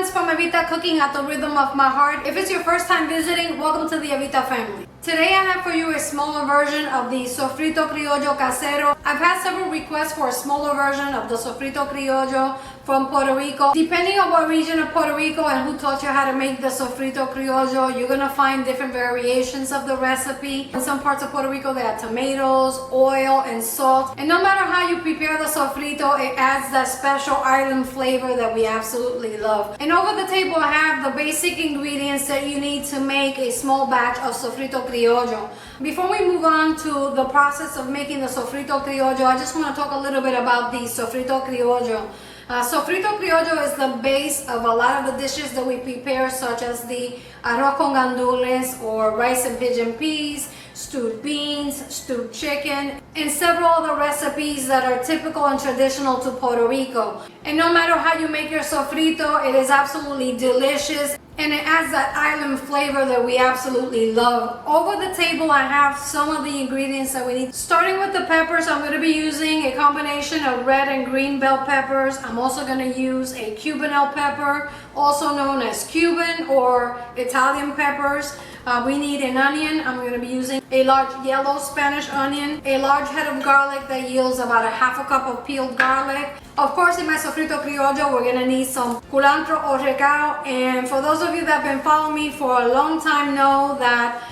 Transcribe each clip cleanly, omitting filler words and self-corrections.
friends from Evita cooking at the rhythm of my heart. If it's your first time visiting, welcome to the Evita family. Today I have for you a smaller version of the Sofrito Criollo Casero. I've had several requests for a smaller version of the Sofrito Criollo from Puerto Rico. Depending on what region of Puerto Rico and who taught you how to make the Sofrito Criollo, you're gonna find different variations of the recipe. In some parts of Puerto Rico they add tomatoes, oil, and salt. And no matter how you prepare the sofrito, it adds that special island flavor that we absolutely love. And over the table I have the basic ingredients that you need to make a small batch of Sofrito Criollo. Before we move on to the process of making the Sofrito Criollo, I just want to talk a little bit about the Sofrito Criollo. Sofrito Criollo is the base of a lot of the dishes that we prepare, such as the arroz con gandules or rice and pigeon peas, stewed beans, stewed chicken, and several other recipes that are typical and traditional to Puerto Rico. And no matter how you make your sofrito, it is absolutely delicious and it adds that island flavor that we absolutely love. Over the table I have some of the ingredients that we need. Starting with the peppers, I'm going to be using a combination of red and green bell peppers. I'm also going to use a Cubanelle pepper, also known as Cuban or Italian peppers. We need an onion. I'm going to be using a large yellow Spanish onion, a large head of garlic that yields about a half a cup of peeled garlic. Of course, in my Sofrito Criollo, we're going to need some culantro or recao. And for those of you that have been following me for a long time know that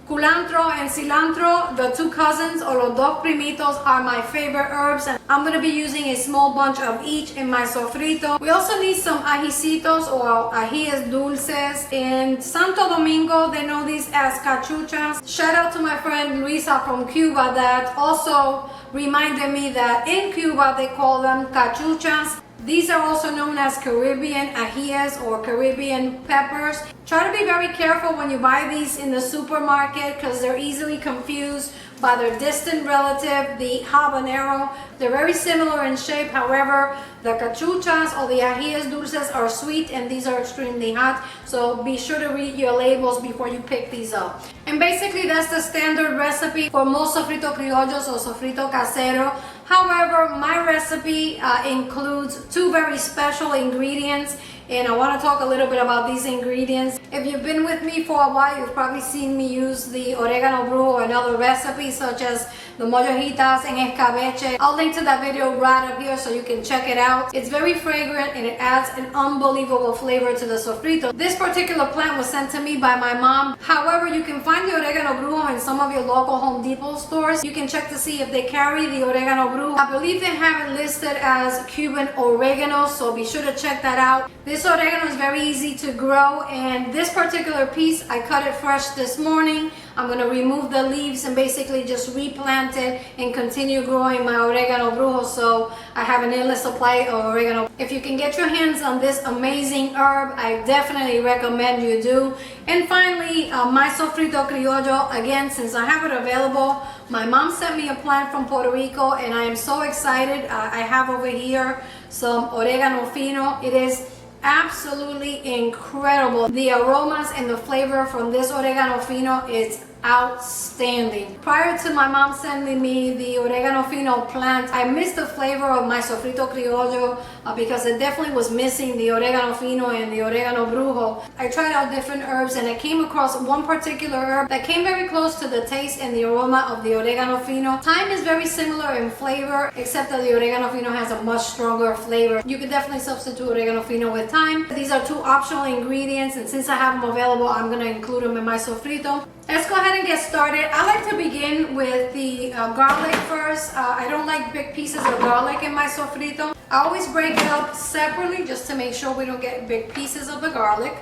culantro and cilantro, the two cousins or los dos primitos, are my favorite herbs, and I'm going to be using a small bunch of each in my sofrito. We also need some ajicitos or ajíes dulces. In Santo Domingo, they know these as cachuchas. Shout out to my friend Luisa from Cuba that also reminded me that in Cuba they call them cachuchas. These are also known as Caribbean ajíes or Caribbean peppers. Try to be very careful when you buy these in the supermarket because they're easily confused by their distant relative, the habanero. They're very similar in shape. However, the cachuchas or the ajíes dulces are sweet and these are extremely hot. So be sure to read your labels before you pick these up. And basically that's the standard recipe for most sofrito criollos or sofrito casero. However, my recipe includes two very special ingredients, and I want to talk a little bit about these ingredients. If you've been with me for a while, you've probably seen me use the oregano brujo and other recipes such as the mollejitas and escabeche. I'll link to that video right up here so you can check it out. It's very fragrant and it adds an unbelievable flavor to the sofrito. This particular plant was sent to me by my mom. However, you can find the oregano brujo in some of your local Home Depot stores. You can check to see if they carry the oregano brujo. I believe they have it listed as Cuban oregano, so be sure to check that out. This oregano is very easy to grow, and this particular piece, I cut it fresh this morning. I'm going to remove the leaves and basically just replant it and continue growing my oregano brujo, so I have an endless supply of oregano. If you can get your hands on this amazing herb, I definitely recommend you do. And finally, my Sofrito Criollo, again, since I have it available, my mom sent me a plant from Puerto Rico and I am so excited. I have over here some oregano fino. It is absolutely incredible. The aromas and the flavor from this oregano fino is outstanding. Prior to my mom sending me the oregano fino plant, I missed the flavor of my Sofrito Criollo because it definitely was missing the oregano fino and the oregano brujo. I tried out different herbs and I came across one particular herb that came very close to the taste and the aroma of the oregano fino. Thyme is very similar in flavor, except that the oregano fino has a much stronger flavor. You could definitely substitute oregano fino with thyme. These are two optional ingredients, and since I have them available, I'm going to include them in my sofrito. Let's go ahead and get started. I like to begin with the garlic first. I don't like big pieces of garlic in my sofrito. I always break it up separately just to make sure we don't get big pieces of the garlic.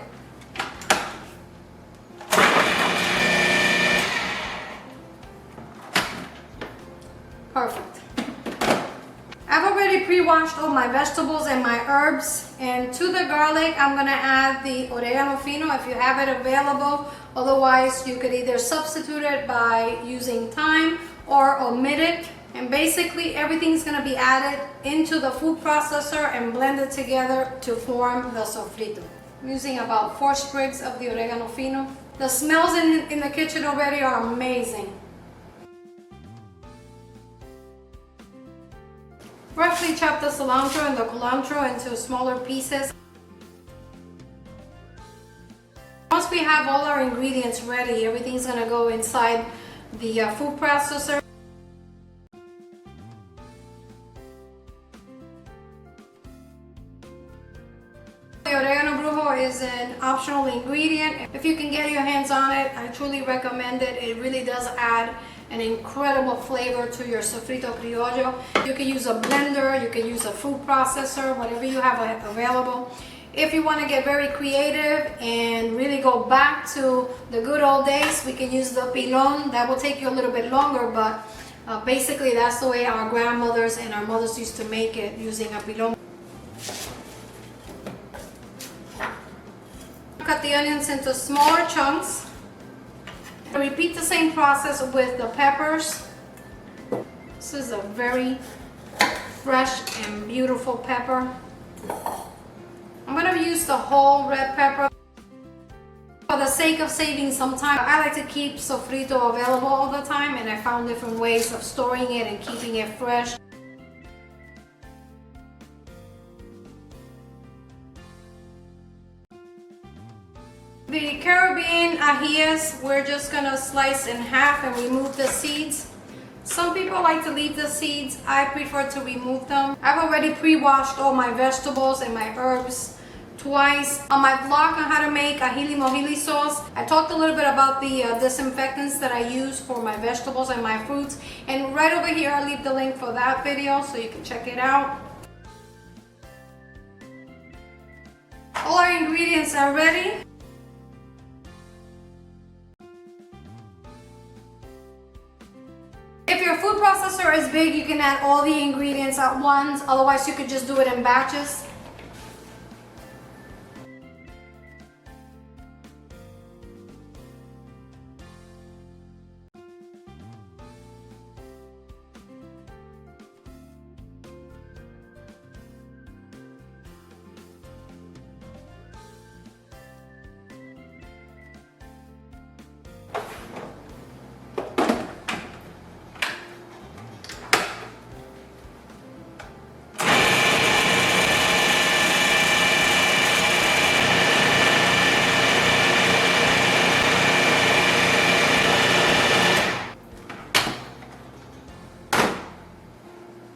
Perfect. I've already pre-washed all my vegetables and my herbs, and to the garlic I'm going to add the oregano fino if you have it available. Otherwise, you could either substitute it by using thyme or omit it. And basically, everything's going to be added into the food processor and blended together to form the sofrito. I'm using about 4 sprigs of the oregano fino. The smells in the kitchen already are amazing. Roughly chop the cilantro and the culantro into smaller pieces. once we have all our ingredients ready, everything's gonna go inside the food processor. The oregano brujo is an optional ingredient. If you can get your hands on it, I truly recommend it. It really does add an incredible flavor to your sofrito criollo. You can use a blender, you can use a food processor, whatever you have available. If you want to get very creative and really go back to the good old days, we can use the pilon. That will take you a little bit longer, but basically that's the way our grandmothers and our mothers used to make it, using a pilon. Cut the onions into smaller chunks. Repeat the same process with the peppers. This is a very fresh and beautiful pepper. I'm going to use the whole red pepper. For the sake of saving some time, I like to keep sofrito available all the time, and I found different ways of storing it and keeping it fresh. The Caribbean ajíes, we're just gonna slice in half and remove the seeds. Some people like to leave the seeds. I prefer to remove them. I've already pre-washed all my vegetables and my herbs twice. On my vlog on how to make ahili mohili sauce, I talked a little bit about the disinfectants that I use for my vegetables and my fruits. And right over here, I'll leave the link for that video so you can check it out. All our ingredients are ready. If your food processor is big, you can add all the ingredients at once. Otherwise, you could just do it in batches.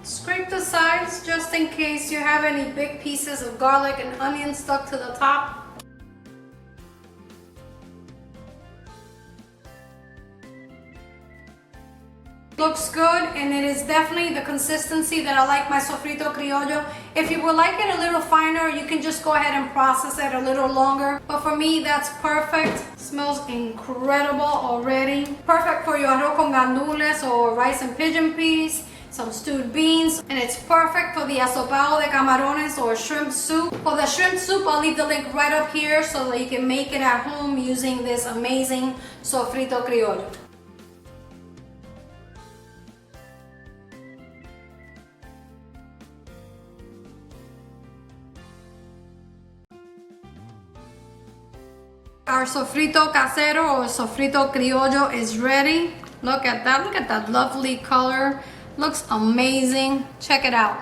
Scrape the sides just in case you have any big pieces of garlic and onion stuck to the top. Looks good, and it is definitely the consistency that I like my sofrito criollo. If you would like it a little finer, you can just go ahead and process it a little longer. But for me, that's perfect. Smells incredible already. Perfect for your arroz con gandules or rice and pigeon peas, some stewed beans, and it's perfect for the asopado de camarones or shrimp soup. For the shrimp soup, I'll leave the link right up here so that you can make it at home using this amazing sofrito criollo. Our sofrito casero or sofrito criollo is ready. Look at that lovely color. Looks amazing. Check it out.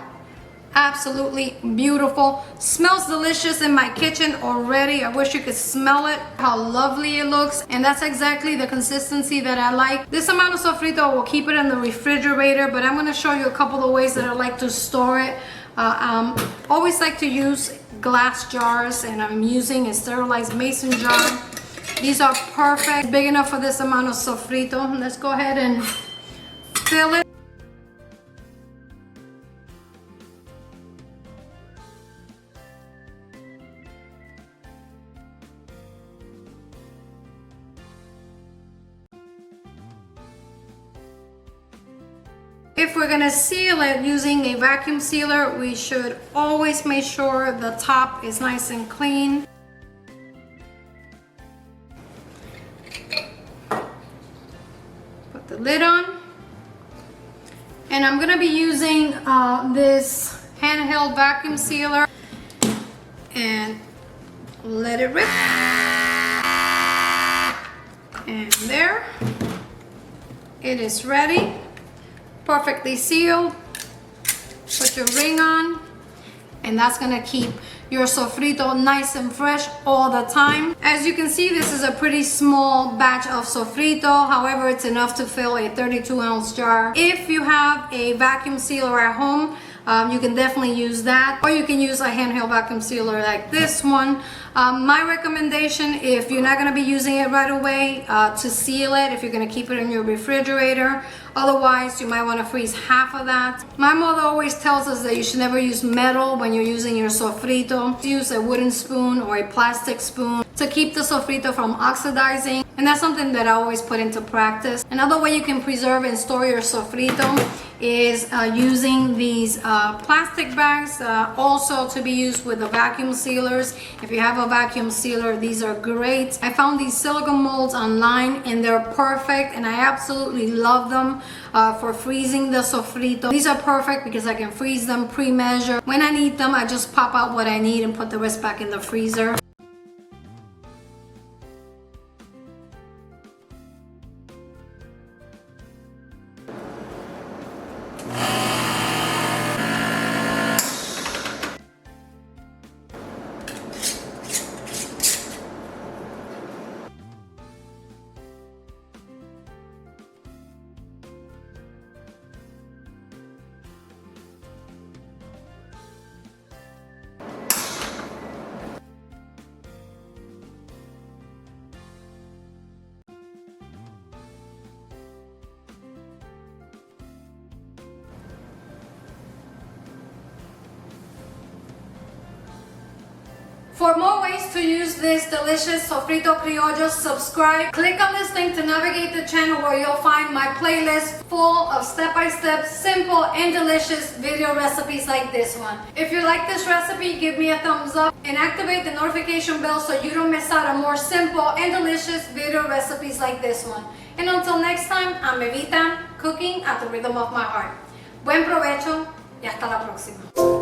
Absolutely beautiful. Smells delicious in my kitchen already. I wish you could smell it, how lovely it looks. And that's exactly the consistency that I like. This amount of sofrito will keep it in the refrigerator, but I'm going to show you a couple of ways that I like to store it. Always like to use glass jars, and I'm using a sterilized mason jar. These are perfect, big enough for this amount of sofrito. Let's go ahead and fill it. If we're gonna seal it using a vacuum sealer, we should always make sure the top is nice and clean. Put the lid on. And I'm gonna be using this handheld vacuum sealer, and let it rip. And there, it is ready. Perfectly sealed. Put your ring on, and that's gonna keep your sofrito nice and fresh all the time. As you can see, this is a pretty small batch of sofrito. However, it's enough to fill a 32-ounce jar. If you have a vacuum sealer at home, you can definitely use that, or you can use a handheld vacuum sealer like this one. My recommendation, if you're not going to be using it right away, to seal it if you're going to keep it in your refrigerator. Otherwise, you might want to freeze half of that. My mother always tells us that you should never use metal when you're using your sofrito. Use a wooden spoon or a plastic spoon to keep the sofrito from oxidizing, and that's something that I always put into practice. Another way you can preserve and store your sofrito is using these plastic bags, also to be used with the vacuum sealers. If you have a vacuum sealer, these are great. I found these silicone molds online and they're perfect, and I absolutely love them for freezing the sofrito. These are perfect because I can freeze them pre-measure. When I need them, I just pop out what I need and put the rest back in the freezer. For more ways to use this delicious sofrito criollo, subscribe. Click on this link to navigate the channel where you'll find my playlist full of step-by-step, simple and delicious video recipes like this one. If you like this recipe, give me a thumbs up and activate the notification bell so you don't miss out on more simple and delicious video recipes like this one. And until next time, I'm Evita, cooking at the rhythm of my heart. Buen provecho y hasta la próxima.